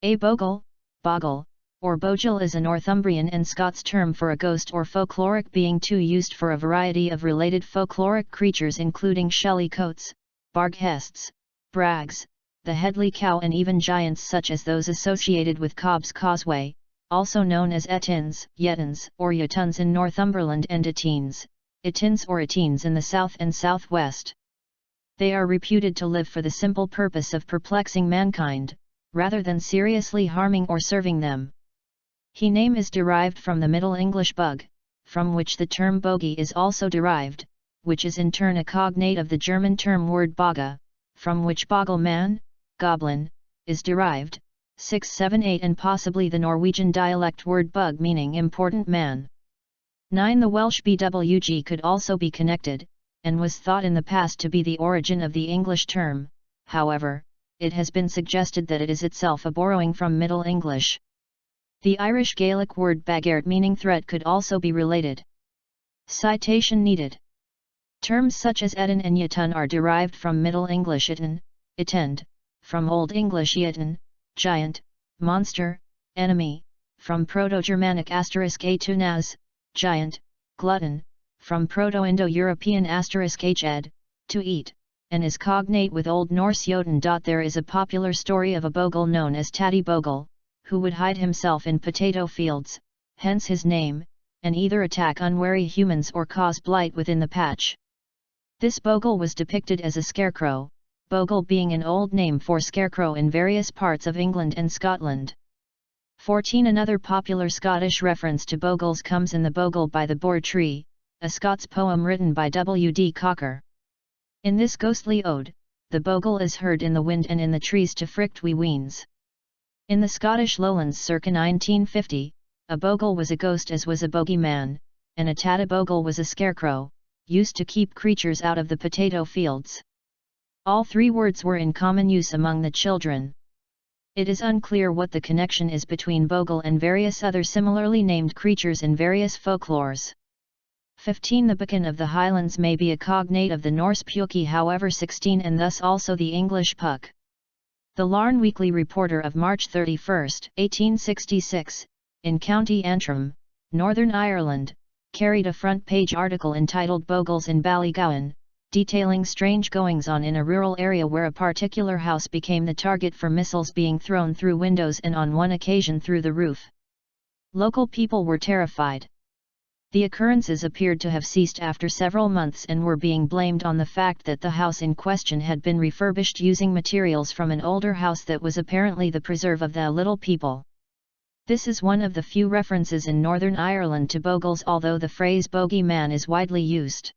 A bogle, boggle, or bogill is a Northumbrian and Scots term for a ghost or folkloric being used for a variety of related folkloric creatures including shellycoats, barghests, brags, the Headley cow and even giants such as those associated with Cobb's Causeway, also known as etins, yetins, or yetuns in Northumberland and etines, itins or etines in the south and southwest. They are reputed to live for the simple purpose of perplexing mankind, rather than seriously harming or serving them. He name is derived from the Middle English bug, from which the term bogey is also derived, which is in turn a cognate of the German term word boga, from which bogle man, goblin, is derived, 678 and possibly the Norwegian dialect word bug meaning important man. 9. The Welsh bwg could also be connected, and was thought in the past to be the origin of the English term, however, it has been suggested that it is itself a borrowing from Middle English. The Irish Gaelic word bagart meaning threat could also be related. Citation needed. Terms such as etin and yetun are derived from Middle English itin, itend, from Old English yetin, giant, monster, enemy, from Proto-Germanic **atunaz, giant, glutton, from Proto-Indo-European **hed, to eat, and is cognate with Old Norse Jotun. There is a popular story of a bogle known as Tatty Bogle, who would hide himself in potato fields, hence his name, and either attack unwary humans or cause blight within the patch. This bogle was depicted as a scarecrow, bogle being an old name for scarecrow in various parts of England and Scotland. 14. Another popular Scottish reference to bogles comes in The Bogle by the Boar Tree, a Scots poem written by W. D. Cocker. In this ghostly ode, the bogle is heard in the wind and in the trees to frict wee weens. In the Scottish Lowlands circa 1950, a bogle was a ghost as was a bogeyman, and a tatty bogle was a scarecrow, used to keep creatures out of the potato fields. All three words were in common use among the children. It is unclear what the connection is between bogle and various other similarly named creatures in various folklores. 15. The Buchan of the Highlands may be a cognate of the Norse Pukki, however 16 and thus also the English puck. The Larne Weekly Reporter of March 31, 1866, in County Antrim, Northern Ireland, carried a front-page article entitled Bogles in Ballygowan, detailing strange goings-on in a rural area where a particular house became the target for missiles being thrown through windows and on one occasion through the roof. Local people were terrified. The occurrences appeared to have ceased after several months and were being blamed on the fact that the house in question had been refurbished using materials from an older house that was apparently the preserve of the little people. This is one of the few references in Northern Ireland to bogles, although the phrase bogey man is widely used.